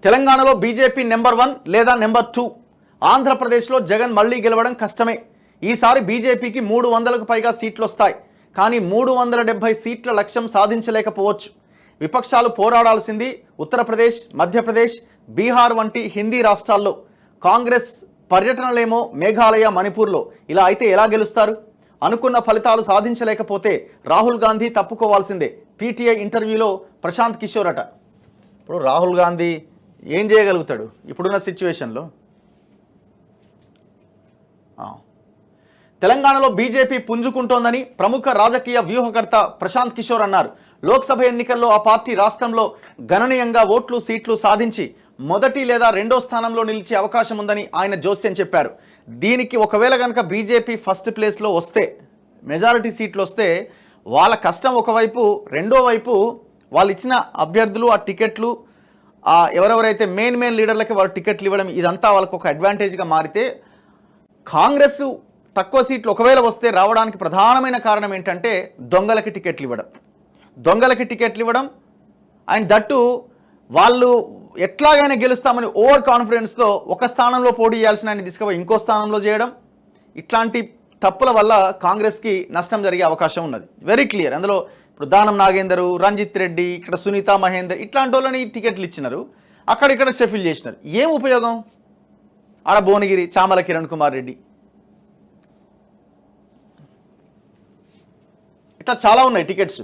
తెలంగాణలో BJP number 1 లేదా number 2. ఆంధ్రప్రదేశ్లో జగన్ మళ్లీ గెలవడం కష్టమే. ఈసారి బీజేపీకి 300కు పైగా సీట్లు వస్తాయి. కానీ 370 సీట్ల లక్ష్యం సాధించలేకపోవచ్చు. విపక్షాలు పోరాడాల్సింది ఉత్తరప్రదేశ్, మధ్యప్రదేశ్, బీహార్ వంటి హిందీ రాష్ట్రాల్లో. కాంగ్రెస్ పర్యటనలేమో మేఘాలయ, మణిపూర్లో. ఇలా అయితే ఎలా గెలుస్తారు? అనుకున్న ఫలితాలు సాధించలేకపోతే రాహుల్ గాంధీ తప్పుకోవాల్సిందే. పీటీఐ ఇంటర్వ్యూలో ప్రశాంత్ కిషోర్ అట. ఇప్పుడు రాహుల్ గాంధీ ఏం చేయగలుగుతాడు ఇప్పుడున్న సిచ్యువేషన్లో? తెలంగాణలో బీజేపీ పుంజుకుంటోందని ప్రముఖ రాజకీయ వ్యూహకర్త ప్రశాంత్ కిషోర్ అన్నారు. లోక్సభ ఎన్నికల్లో ఆ పార్టీ రాష్ట్రంలో గణనీయంగా ఓట్లు, సీట్లు సాధించి మొదటి లేదా రెండో స్థానంలో నిలిచే అవకాశం ఉందని ఆయన జోస్యం చెప్పారు. దీనికి ఒకవేళ కనుక బీజేపీ ఫస్ట్ ప్లేస్లో వస్తే, మెజారిటీ సీట్లు వస్తే, వాళ్ళ కష్టం ఒకవైపు, రెండో వైపు వాళ్ళు ఇచ్చిన అభ్యర్థులు, ఆ టికెట్లు, ఎవరెవరైతే మెయిన్ లీడర్లకి వాళ్ళు టికెట్లు ఇవ్వడం, ఇదంతా వాళ్ళకు ఒక అడ్వాంటేజ్గా మారితే, కాంగ్రెస్ తక్కువ సీట్లు ఒకవేళ వస్తే రావడానికి ప్రధానమైన కారణం ఏంటంటే దొంగలకి టికెట్లు ఇవ్వడం అండ్ దట్టు వాళ్ళు ఎట్లాగైనా గెలుస్తామని ఓవర్ కాన్ఫిడెన్స్తో ఒక స్థానంలో పోటీ చేయాల్సిన ఆయన తీసుకుపోయి ఇంకో స్థానంలో చేయడం. ఇట్లాంటి తప్పుల వల్ల కాంగ్రెస్కి నష్టం జరిగే అవకాశం ఉన్నది. Very clear. అందులో ఇప్పుడు దానం నాగేందర్, రంజిత్ రెడ్డి, ఇక్కడ సునీత మహేందర్, ఇట్లాంటి వాళ్ళని టికెట్లు ఇచ్చినారు, అక్కడిక్కడ షెఫిల్ చేసినారు. ఏం ఉపయోగం? ఆడ భువనగిరి, చామల కిరణ్ కుమార్ రెడ్డి, ఇట్లా చాలా ఉన్నాయి టికెట్స్.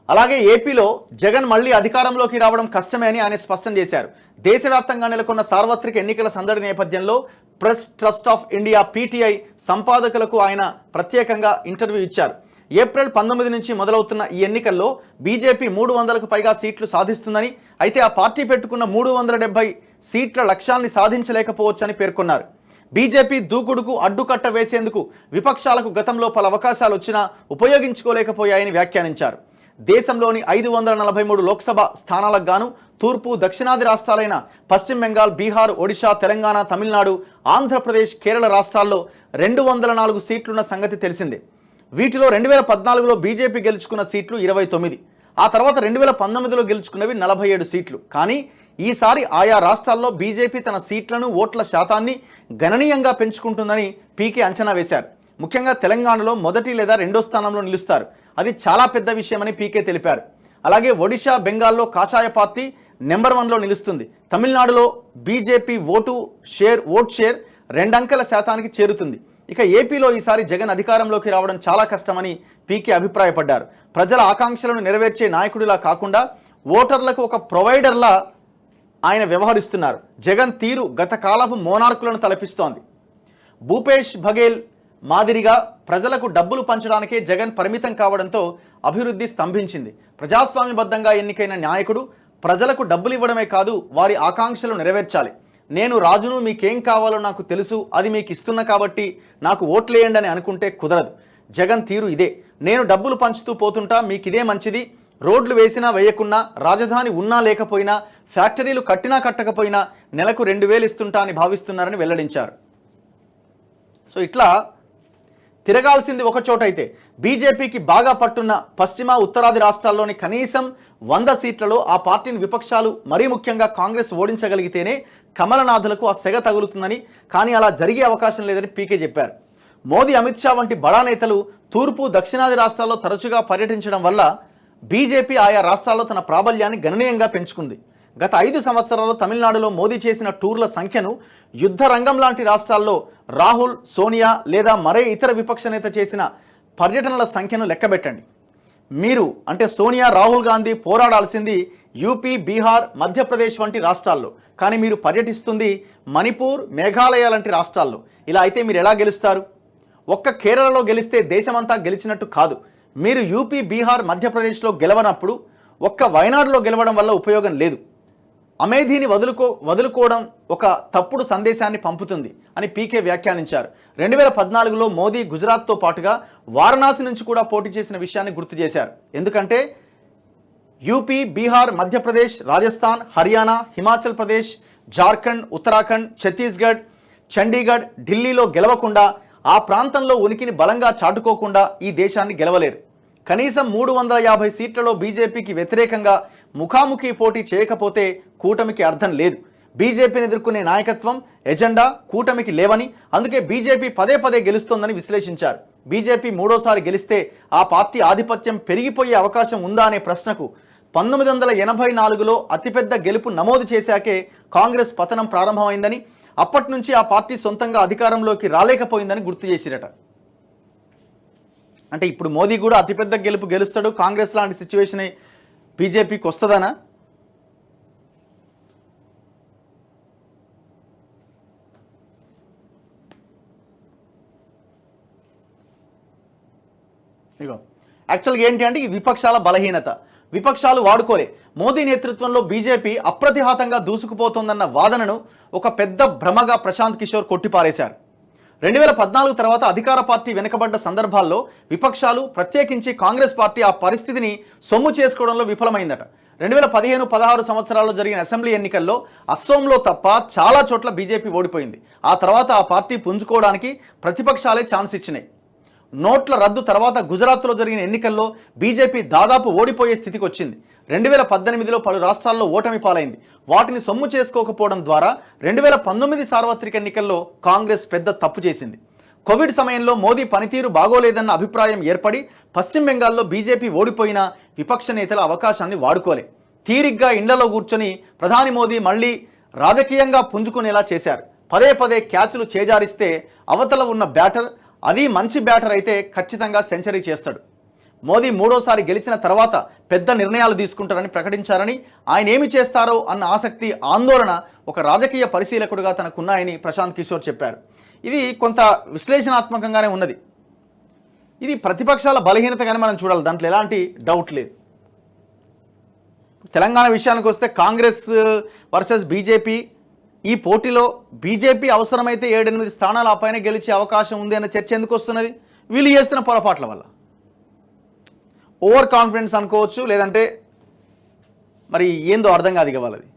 అలాగే ఏపీలో జగన్ మళ్లీ అధికారంలోకి రావడం కష్టమే అని ఆయన స్పష్టం చేశారు. దేశవ్యాప్తంగా నెలకొన్న సార్వత్రిక ఎన్నికల సందడి నేపథ్యంలో Press Trust of India PTI సంపాదకులకు ఆయన ప్రత్యేకంగా ఇంటర్వ్యూ ఇచ్చారు. ఏప్రిల్ 19 నుంచి మొదలవుతున్న ఈ ఎన్నికల్లో బీజేపీ 300కు పైగా సీట్లు సాధిస్తుందని, అయితే ఆ పార్టీ పెట్టుకున్న 370 సీట్ల లక్ష్యాన్ని సాధించలేకపోవచ్చని పేర్కొన్నారు. బీజేపీ దూకుడుకు అడ్డుకట్ట వేసేందుకు విపక్షాలకు గతంలో పలు అవకాశాలు వచ్చినా ఉపయోగించుకోలేకపోయాయని వ్యాఖ్యానించారు. దేశంలోని 543 లోక్సభ స్థానాలకు గాను తూర్పు, దక్షిణాది రాష్ట్రాలైన పశ్చిమ బెంగాల్, బీహార్, ఒడిశా, తెలంగాణ, తమిళనాడు, ఆంధ్రప్రదేశ్, కేరళ రాష్ట్రాల్లో 204 సీట్లున్న సంగతి తెలిసిందే. వీటిలో 2014లో బీజేపీ గెలుచుకున్న సీట్లు 29, ఆ తర్వాత 2019లో గెలుచుకున్నవి 47 సీట్లు. కానీ ఈసారి ఆయా రాష్ట్రాల్లో బీజేపీ తన సీట్లను, ఓట్ల శాతాన్ని గణనీయంగా పెంచుకుంటుందని పీకే అంచనా వేశారు. ముఖ్యంగా తెలంగాణలో మొదటి లేదా రెండో స్థానంలో నిలుస్తారు. అది చాలా పెద్ద విషయమని పీకే తెలిపారు. అలాగే ఒడిశా, బెంగాల్లో కాషాయ పార్టీ నెంబర్ 1లో నిలుస్తుంది. తమిళనాడులో బీజేపీ ఓట్ షేర్ 2 అంకెల శాతానికి చేరుతుంది. ఇక ఏపీలో ఈసారి జగన్ అధికారంలోకి రావడం చాలా కష్టమని పీకే అభిప్రాయపడ్డారు. ప్రజల ఆకాంక్షలను నెరవేర్చే నాయకుడిలా కాకుండా ఓటర్లకు ఒక ప్రొవైడర్లా ఆయన వ్యవహరిస్తున్నారు. జగన్ తీరు గత కాలపు మోనార్కులను తలపిస్తోంది. భూపేష్ బఘేల్ మాదిరిగా ప్రజలకు డబ్బులు పంచడానికే జగన్ పరిమితం కావడంతో అభివృద్ధి స్తంభించింది. ప్రజాస్వామ్యబద్ధంగా ఎన్నికైన నాయకుడు ప్రజలకు డబ్బులు ఇవ్వడమే కాదు, వారి ఆకాంక్షలు నెరవేర్చాలి. నేను రాజును, మీకేం కావాలో నాకు తెలుసు, అది మీకు ఇస్తున్నా కాబట్టి నాకు ఓట్లేయండి అని అనుకుంటే కుదరదు. జగన్ తీరు ఇదే. నేను డబ్బులు పంచుతూ పోతుంటా, మీకు ఇదే మంచిది, రోడ్లు వేసినా వేయకున్నా, రాజధాని ఉన్నా లేకపోయినా, ఫ్యాక్టరీలు కట్టినా కట్టకపోయినా నెలకు 2000 ఇస్తుంటా అని భావిస్తున్నారని వెల్లడించారు. సో ఇట్లా తిరగాల్సింది ఒక చోటైతే బీజేపీకి బాగా పట్టున్న పశ్చిమ, ఉత్తరాది రాష్ట్రాల్లోని కనీసం 100 సీట్లలో ఆ పార్టీని విపక్షాలు, మరీ ముఖ్యంగా కాంగ్రెస్ ఓడించగలిగితేనే కమలనాథులకు ఆ సెగ తగులుతుందని, కానీ అలా జరిగే అవకాశం లేదని పీకే చెప్పారు. మోదీ, అమిత్ షా వంటి బడా నేతలు తూర్పు, దక్షిణాది రాష్ట్రాల్లో తరచుగా పర్యటించడం వల్ల బీజేపీ ఆయా రాష్ట్రాల్లో తన ప్రాబల్యాన్ని గణనీయంగా పెంచుకుంది. గత 5 సంవత్సరాల్లో తమిళనాడులో మోదీ చేసిన టూర్ల సంఖ్యను యుద్ధ రంగం లాంటి రాష్ట్రాల్లో రాహుల్, సోనియా లేదా మరే ఇతర విపక్ష నేత చేసిన పర్యటనల సంఖ్యను లెక్కబెట్టండి. మీరు అంటే సోనియా, రాహుల్ గాంధీ పోరాడాల్సింది యూపీ, బీహార్, మధ్యప్రదేశ్ వంటి రాష్ట్రాల్లో, కానీ మీరు పర్యటిస్తుంది మణిపూర్, మేఘాలయ లాంటి రాష్ట్రాల్లో. ఇలా అయితే మీరు ఎలా గెలుస్తారు? ఒక్క కేరళలో గెలిస్తే దేశమంతా గెలిచినట్టు కాదు. మీరు యూపీ, బీహార్, మధ్యప్రదేశ్లో గెలవనప్పుడు ఒక్క వయనాడులో గెలవడం వల్ల ఉపయోగం లేదు. అమేధీని వదులుకోవడం ఒక తప్పుడు సందేశాన్ని పంపుతుంది అని పీకే వ్యాఖ్యానించారు. 2014లో మోదీ గుజరాత్తో పాటుగా వారణాసి నుంచి కూడా పోటీ చేసిన విషయాన్ని గుర్తు చేశారు. ఎందుకంటే యూపీ, బీహార్, మధ్యప్రదేశ్, రాజస్థాన్, హర్యానా, హిమాచల్ ప్రదేశ్, జార్ఖండ్, ఉత్తరాఖండ్, ఛత్తీస్గఢ్, చండీగఢ్, ఢిల్లీలో గెలవకుండా, ఆ ప్రాంతంలో ఉనికిని బలంగా చాటుకోకుండా ఈ దేశాన్ని గెలవలేరు. కనీసం 350 సీట్లలో బీజేపీకి వ్యతిరేకంగా ముఖాముఖి పోటీ చేయకపోతే కూటమికి అర్థం లేదు. బీజేపీని ఎదుర్కొనే నాయకత్వం, ఎజెండా కూటమికి లేవని, అందుకే బీజేపీ పదే పదే గెలుస్తోందని విశ్లేషించారు. బీజేపీ మూడోసారి గెలిస్తే ఆ పార్టీ ఆధిపత్యం పెరిగిపోయే అవకాశం ఉందా అనే ప్రశ్నకు 1984లో అతిపెద్ద గెలుపు నమోదు చేశాకే కాంగ్రెస్ పతనం ప్రారంభమైందని, అప్పటి నుంచి ఆ పార్టీ సొంతంగా అధికారంలోకి రాలేకపోయిందని గుర్తు చేసిరట. అంటే ఇప్పుడు మోదీ కూడా అతిపెద్ద గెలుపు గెలుస్తాడు, కాంగ్రెస్ లాంటి సిచ్యువేషన్ బీజేపీకి వస్తుందనా? ఇగో యాక్చువల్గా ఏంటి అంటే ఈ విపక్షాల బలహీనత. విపక్షాలు వాడుకోలే. మోదీ నేతృత్వంలో బీజేపీ అప్రతిహాతంగా దూసుకుపోతోందన్న వాదనను ఒక పెద్ద భ్రమగా ప్రశాంత్ కిషోర్ కొట్టిపారేశారు. 2014 తర్వాత అధికార పార్టీ వెనుకబడ్డ సందర్భాల్లో విపక్షాలు, ప్రత్యేకించి కాంగ్రెస్ పార్టీ ఆ పరిస్థితిని సొమ్ము చేసుకోవడంలో విఫలమైందట. 2015-16 సంవత్సరాల్లో జరిగిన అసెంబ్లీ ఎన్నికల్లో అస్సోంలో తప్ప చాలా చోట్ల బీజేపీ ఓడిపోయింది. ఆ తర్వాత ఆ పార్టీ పుంజుకోవడానికి ప్రతిపక్షాలే ఛాన్స్ ఇచ్చినాయి. నోట్ల రద్దు తర్వాత గుజరాత్లో జరిగిన ఎన్నికల్లో బీజేపీ దాదాపు ఓడిపోయే స్థితికి వచ్చింది. 2018లో పలు రాష్ట్రాల్లో ఓటమి పాలైంది. వాటిని సొమ్ము చేసుకోకపోవడం ద్వారా 2019 సార్వత్రిక ఎన్నికల్లో కాంగ్రెస్ పెద్ద తప్పు చేసింది. కోవిడ్ సమయంలో మోదీ పనితీరు బాగోలేదన్న అభిప్రాయం ఏర్పడి పశ్చిమ బెంగాల్లో బీజేపీ ఓడిపోయిన విపక్ష నేతల అవకాశాన్ని వాడుకోలే. తీరిగ్గా ఇండ్లలో కూర్చొని ప్రధాని మోదీ మళ్ళీ రాజకీయంగా పుంజుకునేలా చేశారు. పదే పదే క్యాచ్లు చేజారిస్తే అవతల ఉన్న బ్యాటర్, అది మంచి బ్యాటర్ అయితే ఖచ్చితంగా సెంచరీ చేస్తాడు. మోదీ మూడోసారి గెలిచిన తర్వాత పెద్ద నిర్ణయాలు తీసుకుంటారని ప్రకటించారని, ఆయన ఏమి చేస్తారో అన్న ఆసక్తి, ఆందోళన ఒక రాజకీయ పరిశీలకుడిగా తనకున్నాయని ప్రశాంత్ కిషోర్ చెప్పారు. ఇది కొంత విశ్లేషణాత్మకంగానే ఉన్నది. ఇది ప్రతిపక్షాల బలహీనతగానే మనం చూడాలి, దాంట్లో ఎలాంటి డౌట్ లేదు. తెలంగాణ విషయానికి వస్తే కాంగ్రెస్ వర్సెస్ బీజేపీ ఈ పోటీలో బీజేపీ అవసరమైతే 7-8 స్థానాలు ఆ పైన గెలిచే అవకాశం ఉంది అన్న చర్చ ఎందుకు వస్తున్నది? వీళ్ళు చేస్తున్న పొరపాట్ల వల్ల. ఓవర్ కాన్ఫిడెన్స్ అనుకోవచ్చు, లేదంటే మరి ఏందో అర్థం కాదు ఇక వాళ్ళది.